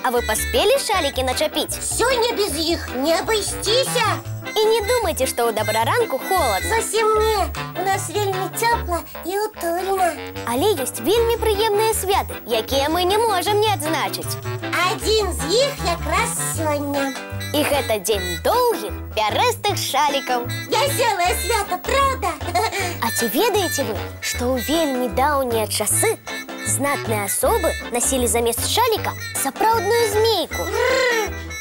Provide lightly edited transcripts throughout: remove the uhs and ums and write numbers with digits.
А вы поспели шалики начапить? Сёння без іх не абысціся. И не думайте, что у добраранку холодно. Зовсім не. У нас вельмі цёпла і утульна. Але ёсць вельмі прыемныя святы, якія мы не можам не адзначыць. Адзін з іх якраз сёння. І гэта дзень доўгіх, пярэстых шалікаў. Вясёлае свята, правда? А ці ведаеце вы, што ў вельмі даўнія часы знатныя асобы насілі замест шаліка сапраўдную змейку?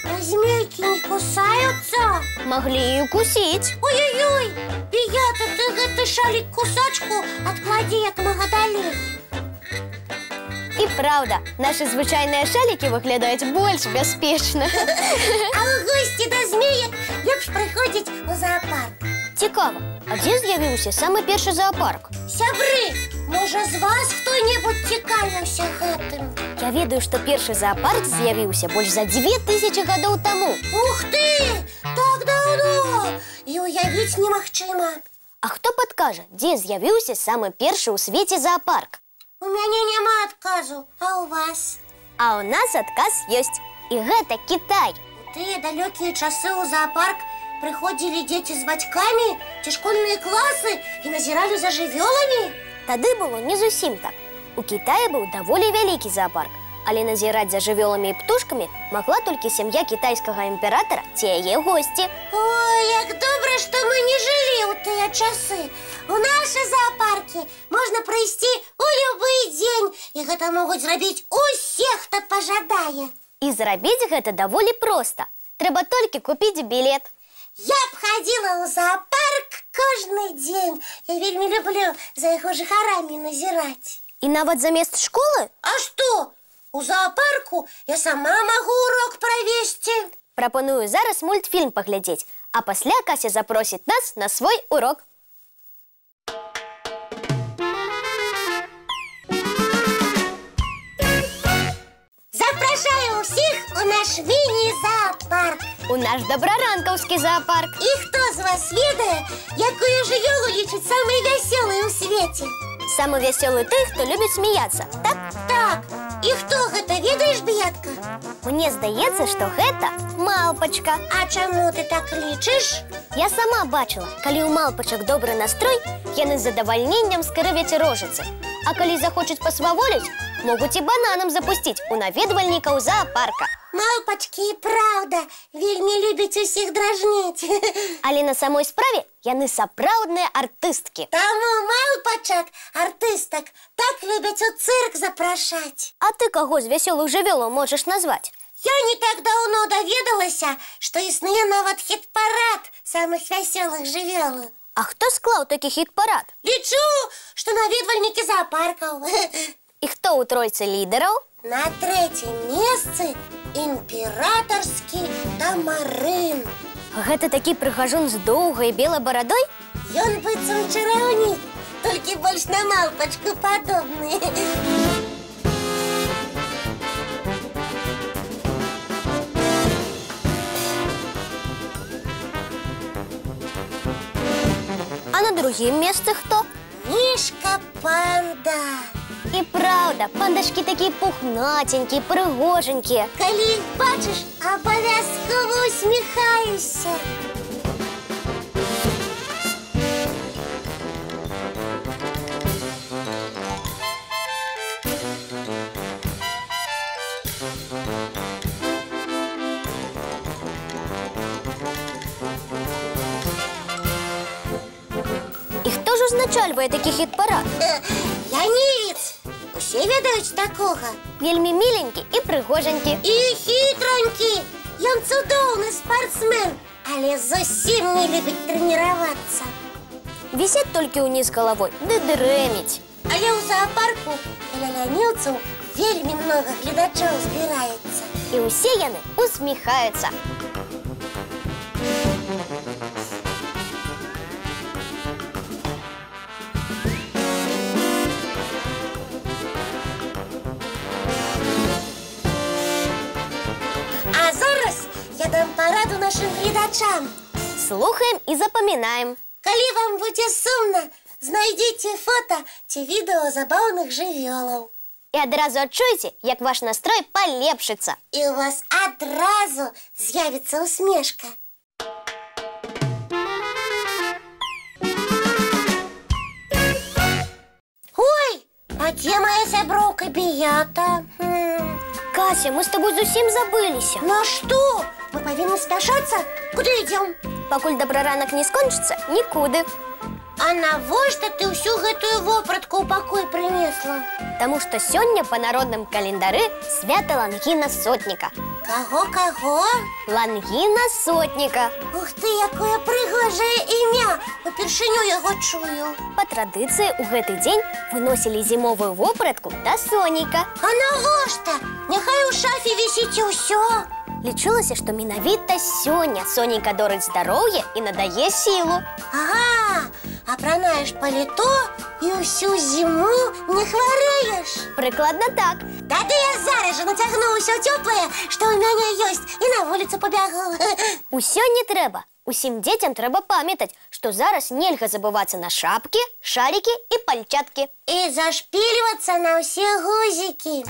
А змейкі не кусаюцца? Маглі і укусіць. Ой-ой-ой, Пията, ты гэты шалік-кусачку адкладзі як мага далей. І праўда, нашы звычайныя шалікі выглядаюць больш бяспечна. А ў госці да змеек лепш прыходзіць у зоапарк. Цікава, а дзе з'явіўся самы першы зоапарк? Сябры, можа, з вас хто-небудзь цікавіўся гэтым? Я ведаю, што першы зоапарк з'явіўся больш за 2000 гадоў таму. Ух ты! Так даўно! І ўявіць немагчыма. А хто падкажа, дзе з'явіўся самы першы ў свеце зоапарк? У мяне няма адказу, а у вас? А ў нас адказ ёсць. І гэта Кітай. У тыя далёкія часы ў зоапарк прыходзілі дзеці з бацькамі ці школьныя класы і назіралі за жывёламі? Тады было не зусім так. У Кітаі быў даволі вялікі зоапарк, але назіраць за жывёламі і птушкамі магла толькі сям'я кітайскага імператара ці яе госці. Ой, як добра, што мы не жылі ў тыя часы. У нашы зоапаркі можна прыйсці ў любы дзень, і гэта могуць зрабіць усе, хто пажадае. І зрабіць гэта даволі проста. Трэба толькі купіць білет. Я б хадзіла ў зоапарк кожны дзень. Я вельмі люблю за яго жыхарамі назіраць. І нават замест школы? А што? У зоапарку я сама магу урок правесці. Прапаную зараз мультфільм паглядзець, а пасля Кася запросіць нас на свой урок. Запрашаю ўсіх у наш міні-зоапарк. У наш добраранкаўскі зоапарк. І хто з вас ведае, якую жывёлу лічыць самай вясёлай у свеце? Самы вясёлы той, хто любіць смяяцца, так? Так. І хто гэта, ведаеш, Б'ятка? Мне здаецца, што гэта малпачка. А чаму ты так лічыш? Я сама бачыла, калі ў малпачак добры настрой, яны з задавальненнем скрывяць рожыцы. А калі захочуць пасваволіць, могуць і бананам запусціць у наведвальнікаў зоапарка. Малпачкі і праўда вельмі любяць усіх дражніць. Але на самой справе яны сапраўдныя артысткі. Таму малпачак, артыстак, так любяць у цырк запрашаць. А ты каго з вясёлых жывёлаў можаш назваць? Я не так даўно даведалася, што існуе нават хіт-парад самых вясёлых жывёлаў. А хто склаў такі хіт-парад? Лічу, што наведвальнікі зоапаркаў. І хто ў тройцы лідараў? На трэцім месцы імператарскі тамарын. Гэта такі прыгажун з доўгай белай барадой? Ён быццам чараўнік, толькі больш на малпачку падобны. А на другім месцы хто? Мішка-панда. І праўда, пандачкі такія пухнатенькія, прыгоженькія. Калі іх бачыш, абавязкова усміхаешся. І хто ж узначальвае такі хіт-парад? Лянівец. Усе ведаюць такога. Вельмі міленькі і прыгоженькі. І хітранькі. Ён цудоўны спартсмен, але зусім не любіць трэніравацца. Вісець толькі ўніз галавой, ды дрэміць. Але ў зоапарку каля лянівцаў вельмі многа гледачоў збіраецца. І ўсе яны усміхаюцца. А зараз я дам параду нашим гледачам. Слухаем і запамінаем. Калі вам будзе сумна, знайдзіце фота ці відэо забаўных жывёлаў. і адразу адчуеце, як ваш настрой палепшыцца. І у вас адразу з'явіцца усмешка. Ой, а дзе моя сяброўка Беята? Кася, мы з тобой зусім забыліся. Ну што? Мы павінны спяшацца? Куды ідзём? Пакуль добраранак не скончыцца, нікуды. А навошта ты ўсю гэтую вопратку ў пакой прынесла? Таму што сёння па народным календары свята Лангіна Сотніка. Каго? Лангіна Сотніка. Ух ты, якое прыгожае імя! Упершыню яго чую. Па традыцыі ў гэты дзень выносілі зімовую вопратку да сонейка. А навошта? Няхай у шафе вісіць і ўсё. Лічылася, што менавіта сёння сонейка дорыць здароўе і надае сілу. Ага, апранаеш паліто і ўсю зіму не хварэеш. Прыкладна так. Тады я зараз жа нацягну ўсё цёплае, што ў мяне ёсць, і на вуліцу пабягу. Усё не трэба. Усім дзецям трэба памятаць, што зараз нельга забывацца на шапкі, шалікі і пальчаткі. І зашпільвацца на ўсе гузікі.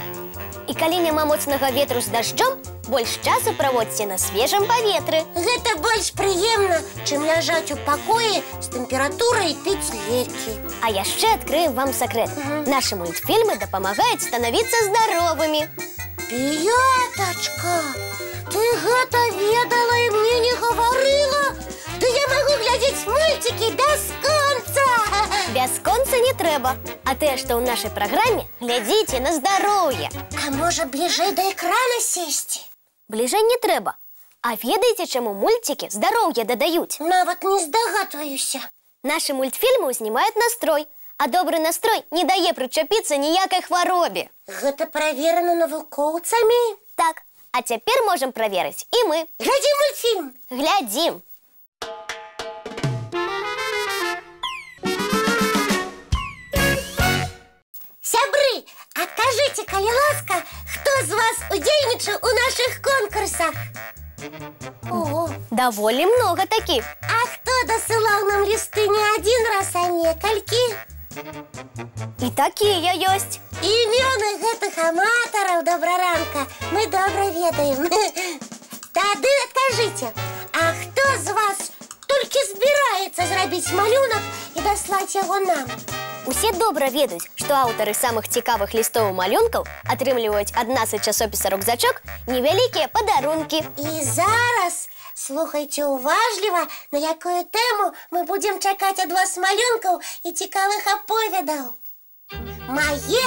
І калі няма моцнага ветру з дажджом, больш часу праводзьце на свежым паветры. Гэта больш прыемна, чым ляжаць у пакоі з тэмпературай і піць лекі. А яшчэ адкрыем вам сакрэт. Нашы мультфільмы дапамагаюць станавіцца здаровымі. Беятачка, ты гэта ведала і мне не гаварыла? То я магу глядзець мультики бясконца. Бясконца не трэба. А тое, што ў нашай праграме, глядзіце на здароўе. А можа бліжэй да экрана сесці? Бліжэй не трэба. А ведаеце, чаму мульцікі здароўе дадаюць? Нават не здагадваюся. Нашы мультфільмы ўзнімаюць настрой, а добры настрой не дае прычапіцца ніякай хваробе. Гэта праверана навукоўцамі? Так, а цяпер можам праверыць і мы. Глядзім мультфільм. Глядзім. Сябры, а кажыце, калі ласка, хто з вас удзельнічаў у нашых конкурсах? О, Даволі многа такіх. а хто дасылаў нам лісты не адзін раз, а некалькі? І такія ёсць. Імёны гэтых аматараў добраранка мы добра ведаем. Тады адкажыце, а хто з вас толькі збіраецца зрабіць малюнак і даслаць яго нам? Усе добра ведаюць, што аўтары самых цікавых лістоў і малюнкаў атрымліваюць ад нас і часопіса «Рюкзачок» невялікія падарункі. І зараз слухайце уважліва, на якую тэму мы будзем чакаць ад вас малюнкаў і цікавых аповедаў. Мае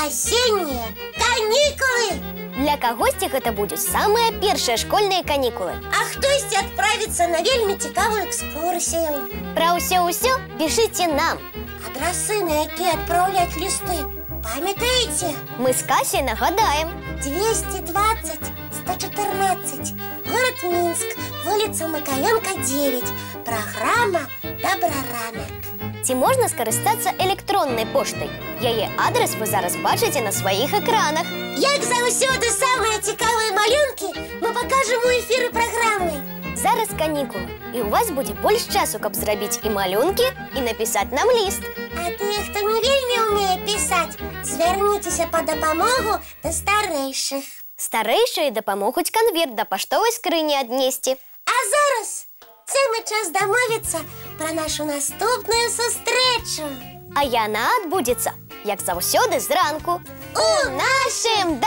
асеннія канікулы! Для кагосьці гэта будуць самыя першыя школьныя канікулы. А хтосьці адправіцца на вельмі цікавую экскурсію. Пра ўсё-ўсё пішыце нам. Адрасы, на якія адпраўляць лісты, памятаеце? Мы з Касяй нагадаем. 220 114, город Мінск, вуліца Макаёнка, 9, праграма «Добраранак». Ці можна скарыстацца электроннай поштай? Яе адрас вы зараз бачыце на сваіх экранах. Як заўсёды самыя цікавыя малюнкі мы пакажам у эфіры праграмы. Зараз канікулы, і ў вас будзе больш часу, каб зрабіць і малюнкі, і напісаць нам ліст. А тыя, хто не вельмі ўмее пісаць, звярніцеся па дапамогу да старэйшых. Старэйшыя дапамогуць канверт да паштовай скрыні аднесці. А зараз самы час дамовіцца пра нашу наступную сустрэчу. А яна адбудзецца, як заўсёды, зранку. У Нашым